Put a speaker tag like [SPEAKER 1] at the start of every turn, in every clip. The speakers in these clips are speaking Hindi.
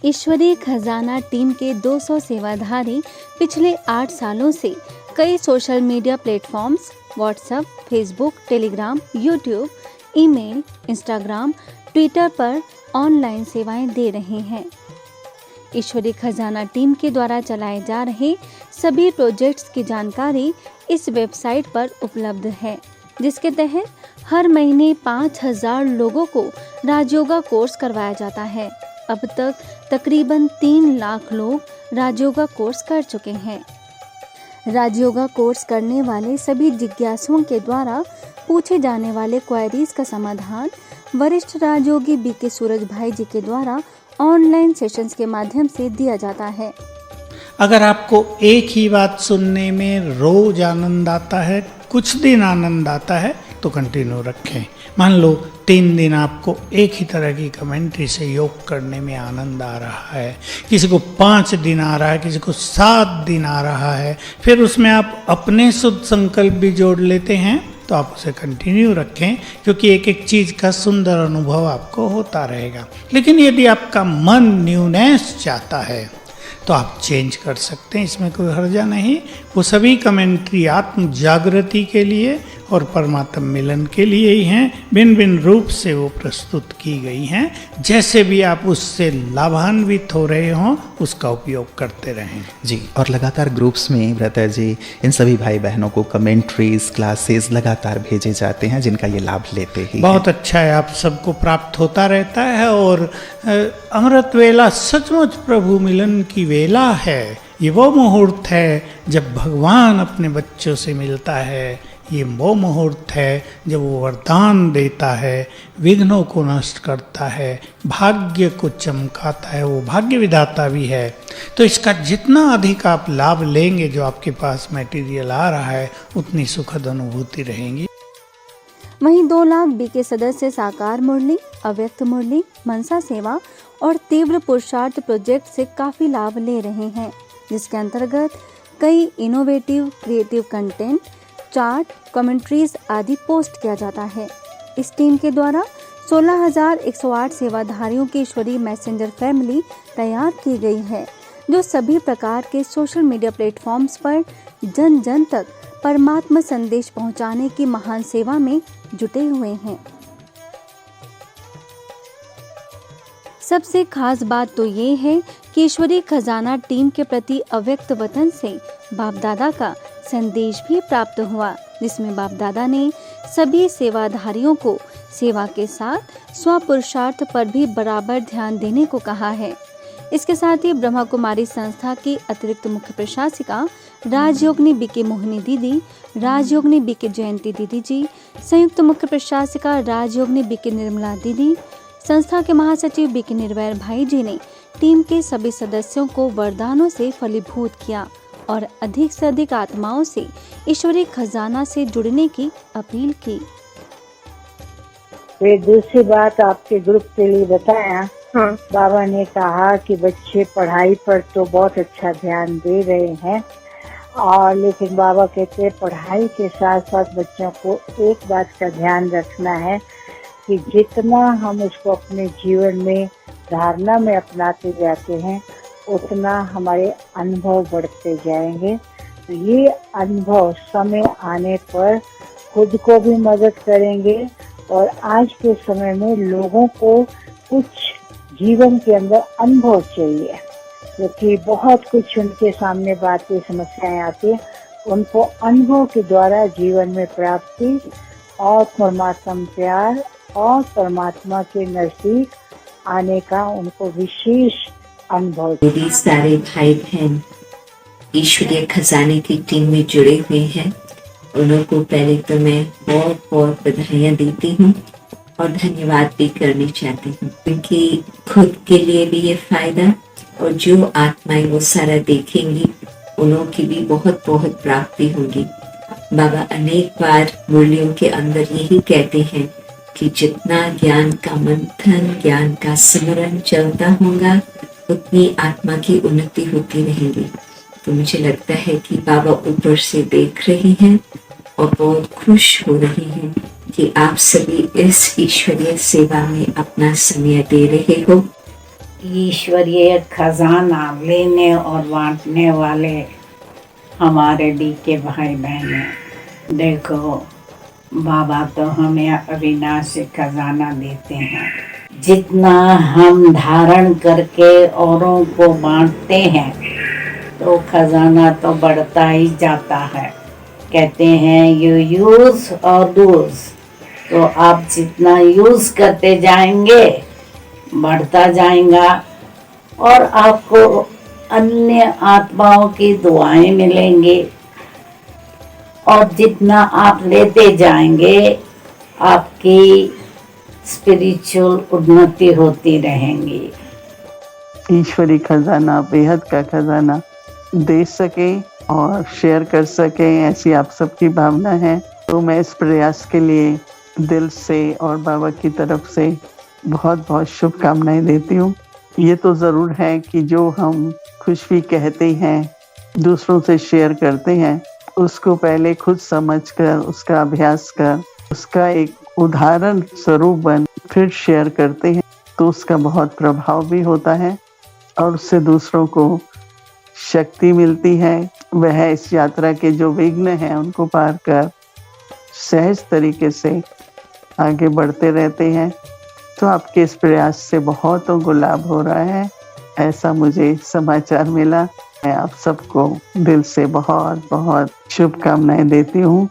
[SPEAKER 1] ईश्वरीय खजाना टीम के 200 सेवाधारी पिछले 8 सालों से कई social media platforms WhatsApp, Facebook, Telegram, YouTube, email, Instagram, Twitter पर ऑनलाइन सेवाएं दे रहे हैं। ईश्वरीय खजाना टीम के द्वारा चलाए जा रहे सभी प्रोजेक्ट्स की जानकारी इस वेबसाइट पर उपलब्ध है, जिसके तहत हर महीने 5000 लोगों को राजयोगा कोर्स करवाया जाता है। अब तक तकरीबन 3 लाख लोग राजयोगा कोर्स कर चुके हैं। राजयोगा कोर्स करने वाले सभी जिज्ञासुओं के द्वारा पूछे जाने वाले क्वेरीज का समाधान वरिष्ठ राजयोगी बीके सूरज भाई जी के द्वारा ऑनलाइन सेशंस के माध्यम से दिया जाता है।
[SPEAKER 2] अगर आपको एक ही बात सुनने में रोज आनंद आता है, कुछ दिन आनंद आता है, तो कंटिन्यू रखें। मान लो 3 दिन आपको एक ही तरह की कमेंट्री से योग करने में आनंद आ रहा है, किसी को 5 दिन आ रहा है, किसी को 7 दिन आ रहा है, फिर उसमें आप अपने शुद्ध संकल्प भी जोड़ लेते हैं, तो आप उसे कंटिन्यू रखें, क्योंकि एक एक चीज़ का सुंदर अनुभव आपको होता रहेगा। लेकिन यदि आपका मन न्यूनेस चाहता है तो आप चेंज कर सकते हैं, इसमें कोई हर्जा नहीं। वो सभी कमेंट्री आत्म जागृति के लिए और परमात्म मिलन के लिए ही हैं। भिन्न भिन्न रूप से वो प्रस्तुत की गई हैं। जैसे भी आप उससे लाभान्वित हो रहे हों, उसका उपयोग करते रहें
[SPEAKER 3] जी। और लगातार ग्रुप्स में ब्रदर जी इन सभी भाई बहनों को कमेंट्रीज क्लासेस लगातार भेजे जाते हैं, जिनका ये लाभ लेते ही
[SPEAKER 2] बहुत अच्छा है, आप सबको प्राप्त होता रहता है। और अमृत वेला सचमुच प्रभु मिलन की वेला है। ये वो मुहूर्त है जब भगवान अपने बच्चों से मिलता है। ये वो मुहूर्त है जब वो वरदान देता है, विघ्नों को नष्ट करता है, भाग्य को चमकाता है, वो भाग्य विधाता भी है। तो इसका जितना अधिक आप लाभ लेंगे, जो आपके पास मटेरियल आ रहा है, उतनी सुखद अनुभूति रहेंगी।
[SPEAKER 1] वहीं 2 लाख बीके सदस्य साकार मुरली, अव्यक्त मुरली, मनसा सेवा और तीव्र पुरुषार्थ प्रोजेक्ट से काफी लाभ ले रहे हैं, जिसके अंतर्गत कई innovative creative content, chart, commentaries आदि पोस्ट किया जाता है। इस टीम के द्वारा 16,108 सेवाधारियों की ईश्वरीय मैसेंजर फैमिली तैयार की गई है, जो सभी प्रकार के सोशल मीडिया प्लेटफॉर्म्स पर जन जन तक परमात्मा संदेश पहुंचाने की महान सेवा में जुटे हुए हैं। सबसे खास बात तो ये है कि ईश्वरीय खजाना टीम के प्रति अव्यक्त वतन से बाप दादा का संदेश भी प्राप्त हुआ, जिसमें बाप दादा ने सभी सेवाधारियों को सेवा के साथ स्वपुरुषार्थ पर भी बराबर ध्यान देने को कहा है। इसके साथ ही ब्रह्मा कुमारी संस्था की अतिरिक्त मुख्य प्रशासिका राजयोगिनी बीके मोहिनी दीदी, राजयोगिनी बीके जयंती दीदी जी, संयुक्त मुख्य प्रशासिका राजयोगिनी बीके निर्मला दीदी, संस्था के महासचिव बीके निर्वैर भाई जी ने टीम के सभी सदस्यों को वरदानों से फलीभूत किया और अधिक से अधिक आत्माओं से ईश्वरीय खजाना से जुड़ने की अपील की।
[SPEAKER 4] फिर दूसरी बात आपके ग्रुप के लिए बताया, बाबा ने कहा कि बच्चे पढ़ाई पर तो बहुत अच्छा ध्यान दे रहे हैं, और लेकिन बाबा कहते हैं पढ़ाई के साथ साथ बच्चों को एक बात का ध्यान रखना है कि जितना हम उसको अपने जीवन में धारणा में अपनाते जाते हैं, उतना हमारे अनुभव बढ़ते जाएंगे। तो ये अनुभव समय आने पर खुद को भी मदद करेंगे, और आज के समय में लोगों को कुछ जीवन के अंदर अनुभव चाहिए, क्योंकि बहुत कुछ उनके सामने बातें समस्याएं आती हैं, उनको अनुभव के द्वारा जीवन में प्राप्ति और परमात्मा प्यार और परमात्मा के नजदीक आने का उनको विशेष अनुभव।
[SPEAKER 5] मेरे सारे भाई बहन ईश्वरीय खजाने की टीम में जुड़े हुए हैं, उन्हों को पहले तो मैं बहुत बहुत बधाइयाँ देती हूँ और धन्यवाद भी करनी चाहती हूँ, क्योंकि खुद के लिए भी ये फायदा, और जो आत्माएं वो सारा देखेंगी उन्हों की भी बहुत बहुत प्राप्ति होगी। बाबा अनेक बार मुरलियों के अंदर यही कहते हैं कि जितना ज्ञान का मंथन, ज्ञान का स्मरण चलता होगा, उतनी आत्मा की उन्नति होती रहेगी। तो मुझे लगता है कि बाबा ऊपर से देख रहे हैं और बहुत खुश हो रहे हैं कि आप सभी इस ईश्वरीय सेवा में अपना समय दे रहे हो
[SPEAKER 6] ईश्वरीय खजाना लेने और बांटने वाले हमारे डी के भाई बहन हैं। देखो, बाबा तो हमें अविनाशी खजाना देते हैं। जितना हम धारण करके औरों को बांटते हैं तो खजाना तो बढ़ता ही जाता है। कहते हैं यू यूज और डूज, तो आप जितना यूज करते जाएंगे बढ़ता जाएगा और आपको अन्य आत्माओं की दुआएं मिलेंगी, और जितना आप लेते जाएंगे आपकी स्पिरिचुअल उन्नति होती रहेंगी।
[SPEAKER 7] ईश्वरी खजाना, बेहद का खजाना दे सके और शेयर कर सके, ऐसी आप सबकी भावना है। तो मैं इस प्रयास के लिए दिल से और बाबा की तरफ से बहुत बहुत शुभकामनाएं देती हूँ। ये तो ज़रूर है कि जो हम खुशी कहते हैं, दूसरों से शेयर करते हैं, उसको पहले खुद समझकर, उसका अभ्यास कर, उसका एक उदाहरण स्वरूप बन फिर शेयर करते हैं, तो उसका बहुत प्रभाव भी होता है और उससे दूसरों को शक्ति मिलती है। वह इस यात्रा के जो विघ्न हैं उनको पार कर सहज तरीके से आगे बढ़ते रहते हैं। तो आपके इस प्रयास से बहुतों को लाभ हो रहा है, ऐसा मुझे समाचार मिला। मैं आप सबको दिल से बहुत बहुत शुभकामनाएं देती हूँ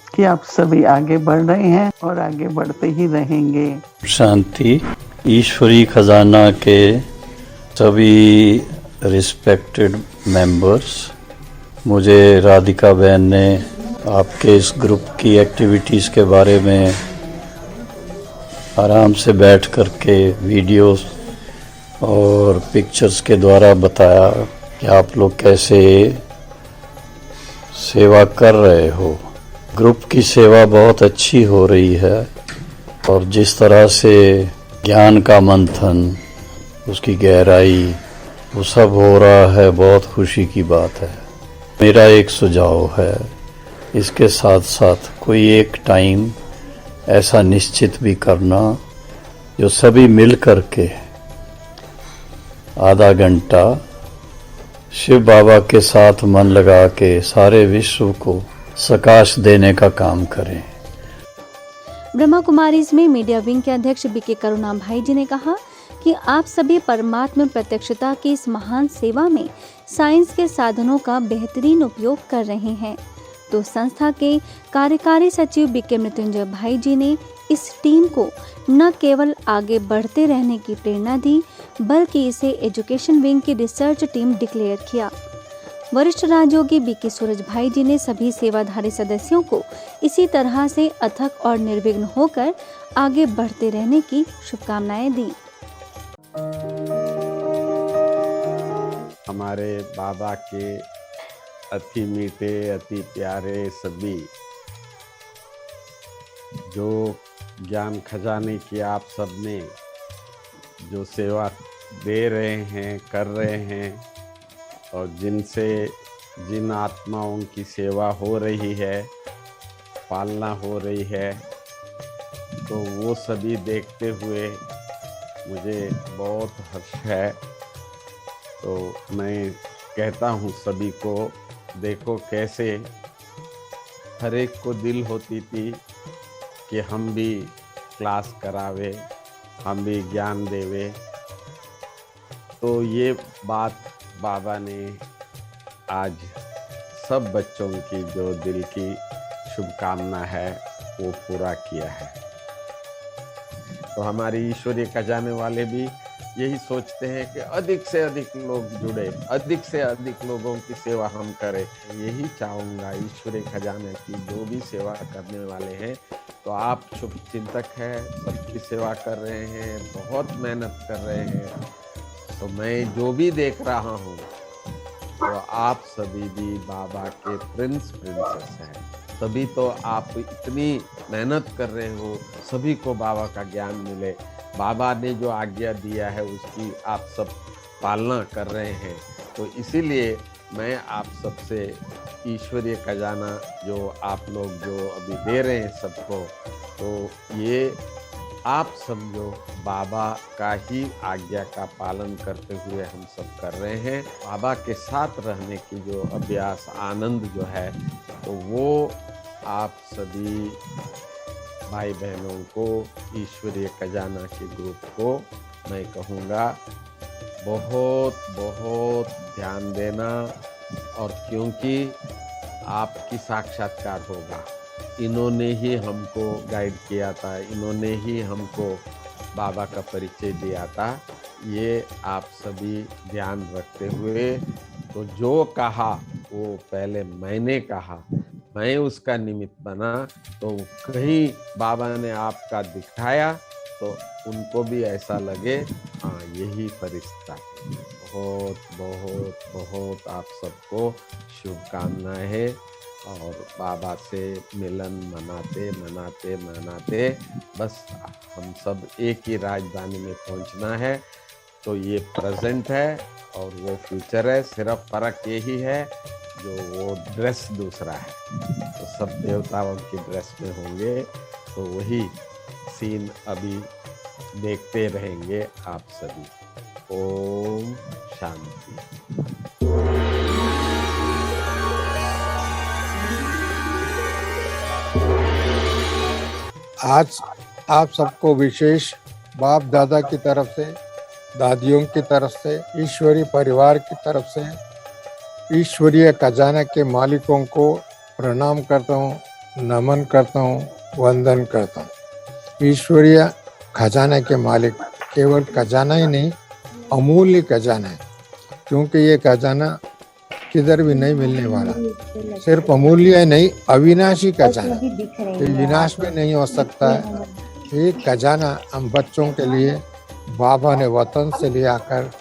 [SPEAKER 7] कि आप सभी आगे बढ़ रहे हैं और आगे बढ़ते ही रहेंगे।
[SPEAKER 8] शांति। ईश्वरी खजाना के सभी रिस्पेक्टेड मेंबर्स, मुझे राधिका बहन ने आपके इस ग्रुप की एक्टिविटीज़ के बारे में आराम से बैठ कर के वीडियोस और पिक्चर्स के द्वारा बताया कि आप लोग कैसे सेवा कर रहे हो। ग्रुप की सेवा बहुत अच्छी हो रही है और जिस तरह से ज्ञान का मंथन, उसकी गहराई, वो सब हो रहा है, बहुत खुशी की बात है। मेरा एक सुझाव है, इसके साथ साथ कोई एक टाइम ऐसा निश्चित भी करना जो सभी मिल कर के आधा घंटा शिव बाबा के साथ मन लगा के सारे विश्व को प्रकाश देने का काम करें।
[SPEAKER 1] ब्रह्मा कुमारीज में मीडिया विंग के अध्यक्ष बीके करुणा भाई जी ने कहा कि आप सभी परमात्मा प्रत्यक्षता की इस महान सेवा में साइंस के साधनों का बेहतरीन उपयोग कर रहे हैं। तो संस्था के कार्यकारी सचिव बीके मृत्युंजय भाई जी ने इस टीम को न केवल आगे बढ़ते रहने की प्रेरणा दी, बल्कि इसे एजुकेशन विंग की रिसर्च टीम डिक्लेयर किया। वरिष्ठ राजयोगी बीके सूरज भाई जी ने सभी सेवाधारी सदस्यों को इसी तरह से अथक और निर्विघ्न होकर आगे बढ़ते रहने की शुभकामनाएं दी।
[SPEAKER 9] हमारे बाबा के अति मीठे, अति प्यारे सभी जो ज्ञान खजाने की आप सब ने जो सेवा दे रहे हैं, कर रहे हैं, और जिनसे जिन आत्माओं की सेवा हो रही है, पालना हो रही है, तो वो सभी देखते हुए मुझे बहुत हर्ष है। तो मैं कहता हूँ सभी को, देखो कैसे हर एक को दिल होती थी कि हम भी क्लास करावे, हम भी ज्ञान देवे। तो ये बात बाबा ने आज सब बच्चों की जो दिल की शुभकामना है वो पूरा किया है। तो हमारी ईश्वरीय खजाने वाले भी यही सोचते हैं कि अधिक से अधिक लोग जुड़े, अधिक से अधिक लोगों की सेवा हम करें। यही चाहूँगा ईश्वरीय खजाने की जो भी सेवा करने वाले हैं, तो आप शुभ चिंतक हैं, सबकी सेवा कर रहे हैं, बहुत मेहनत कर रहे हैं। तो मैं जो भी देख रहा हूँ तो आप सभी भी बाबा के प्रिंसेस हैं। तभी तो आप इतनी मेहनत कर रहे हो, सभी को बाबा का ज्ञान मिले। बाबा ने जो आज्ञा दिया है उसकी आप सब पालना कर रहे हैं। तो इसीलिए मैं आप सबसे ईश्वरीय खजाना जो आप लोग जो अभी दे रहे हैं सबको, तो ये आप समझो बाबा का ही आज्ञा का पालन करते हुए हम सब कर रहे हैं। बाबा के साथ रहने की जो अभ्यास आनंद जो है, तो वो आप सभी भाई बहनों को, ईश्वरीय खजाना के ग्रुप को मैं कहूँगा बहुत बहुत ध्यान देना। और क्योंकि आपकी साक्षात्कार होगा, इन्होंने ही हमको गाइड किया था, इन्होंने ही हमको बाबा का परिचय दिया था। ये आप सभी ध्यान रखते हुए, तो जो कहा वो पहले मैंने कहा, मैं उसका निमित्त बना, तो कहीं बाबा ने आपका दिखाया तो उनको भी ऐसा लगे हाँ यही फरिश्ता है। बहुत बहुत बहुत आप सबको शुभकामनाएं है। और बाबा से मिलन मनाते मनाते मनाते बस हम सब एक ही राजधानी में पहुंचना है। तो ये प्रेजेंट है और वो फ्यूचर है, सिर्फ फर्क यही है जो वो ड्रेस दूसरा है। तो सब देवताओं की ड्रेस में होंगे, तो वही सीन अभी देखते रहेंगे आप सभी। ओम शांति।
[SPEAKER 10] आज आप सबको विशेष बाप दादा की तरफ से, दादियों की तरफ से, ईश्वरीय परिवार की तरफ से, ईश्वरीय खजाना के मालिकों को प्रणाम करता हूँ, नमन करता हूँ, वंदन करता हूँ। ईश्वरीय खजाना के मालिक केवल खजाना ही नहीं, अमूल्य खजाना है, क्योंकि ये खजाना किधर भी नहीं मिलने वाला। सिर्फ अमूल्य है नहीं, अविनाशी खजाना, ये विनाश में नहीं हो सकता है। ये खजाना हम बच्चों के लिए बाबा ने वतन से ले आकर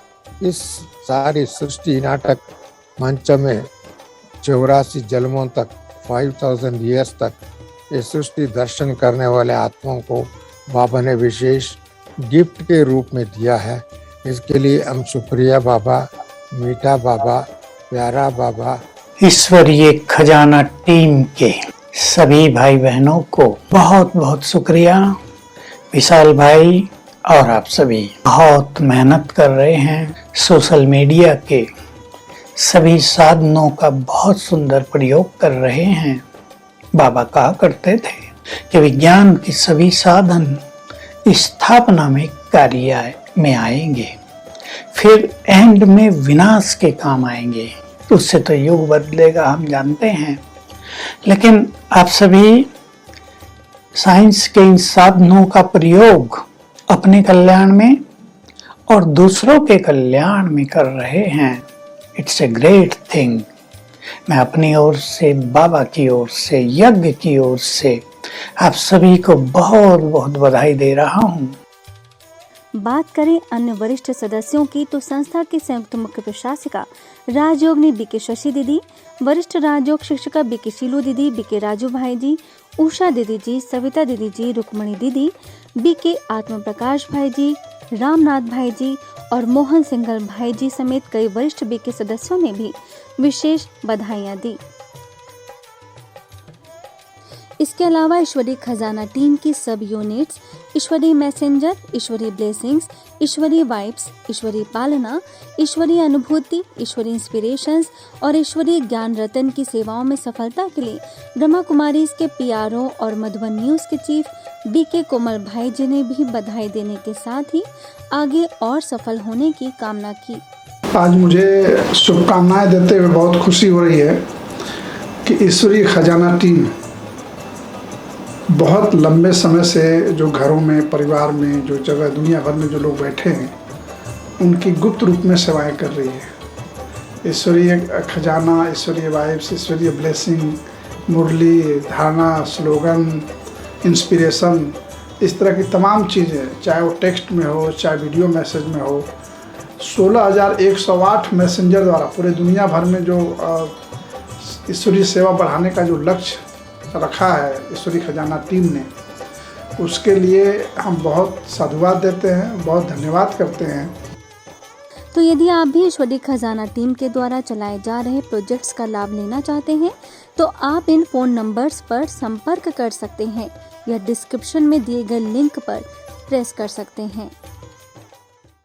[SPEAKER 10] इस सारी सृष्टि नाटक मंच में 84 जन्मों तक, 5000 ईयर्स तक ये सृष्टि दर्शन करने वाले आत्माओं को बाबा ने विशेष गिफ्ट के रूप में दिया है। इसके लिए हम शुक्रिया बाबा, मीठा बाबा, प्यारा बाबा,
[SPEAKER 2] ईश्वरीय खजाना टीम के सभी भाई बहनों को बहुत बहुत शुक्रिया। विशाल भाई और आप सभी बहुत मेहनत कर रहे हैं। सोशल मीडिया के सभी साधनों का बहुत सुंदर प्रयोग कर रहे हैं। बाबा कहा करते थे कि विज्ञान के सभी साधन स्थापना में कार्य में आएंगे, फिर एंड में विनाश के काम आएंगे। उससे तो युग बदलेगा, हम जानते हैं। लेकिन आप सभी साइंस के इन साधनों का प्रयोग अपने कल्याण में और दूसरों के कल्याण में कर रहे हैं। It's a great thing. मैं अपनी ओर से, बाबा की ओर से, यज्ञ की ओर से आप सभी को बहुत बहुत बधाई दे रहा हूँ।
[SPEAKER 1] बात करें अन्य वरिष्ठ सदस्यों की, तो संस्था की संयुक्त मुख्य प्रशासिका राजयोगिनी बीके शशि दीदी, वरिष्ठ राजयोग शिक्षिका बीके शीलू दीदी, बीके राजू भाई जी, उषा दीदी जी, सविता दीदी जी, रुक्मणी दीदी, बीके आत्म प्रकाश भाई जी, रामनाथ भाई जी और मोहन सिंघल भाई जी समेत कई वरिष्ठ बीके सदस्यों ने भी विशेष बधाइयां दी। इसके अलावा ईश्वरीय खजाना टीम की सब यूनिट्स, ईश्वरीय मैसेंजर, ईश्वरीय ब्लेसिंग्स, ईश्वरीय वाइब्स, ईश्वरीय पालना, ईश्वरीय अनुभूति, ईश्वरीय इंस्पिरेशंस और ईश्वरीय ज्ञान रतन की सेवाओं में सफलता के लिए ब्रह्मा कुमारीज के पीआरओ और मधुबन न्यूज के चीफ बीके कोमल भाई जी ने भी बधाई देने के साथ ही आगे और सफल होने की कामना की।
[SPEAKER 11] आज मुझे शुभकामनाएं देते हुए बहुत खुशी हो रही है कि ईश्वरीय खजाना टीम बहुत लंबे समय से जो घरों में, परिवार में, जो जगह दुनिया भर में जो लोग बैठे हैं, उनकी गुप्त रूप में सेवाएं कर रही है। ईश्वरीय खजाना, ईश्वरीय वाइब्स, ईश्वरीय ब्लेसिंग, मुरली, धारणा, स्लोगन, इंस्पिरेशन, इस तरह की तमाम चीज़ें, चाहे वो टेक्स्ट में हो, चाहे वीडियो मैसेज में हो, 16,108 मैसेंजर द्वारा पूरे दुनिया भर में जो ईश्वरीय सेवा बढ़ाने का जो लक्ष्य रखा है ईश्वरीय खजाना टीम ने, उसके लिए हम बहुत साधुवाद देते हैं, बहुत धन्यवाद करते हैं।
[SPEAKER 1] तो यदि आप भी ईश्वरीय खजाना टीम के द्वारा चलाए जा रहे प्रोजेक्ट्स का लाभ लेना चाहते हैं, तो आप इन फ़ोन नंबर्स पर संपर्क कर सकते हैं या डिस्क्रिप्शन में दिए गए लिंक पर प्रेस कर सकते हैं।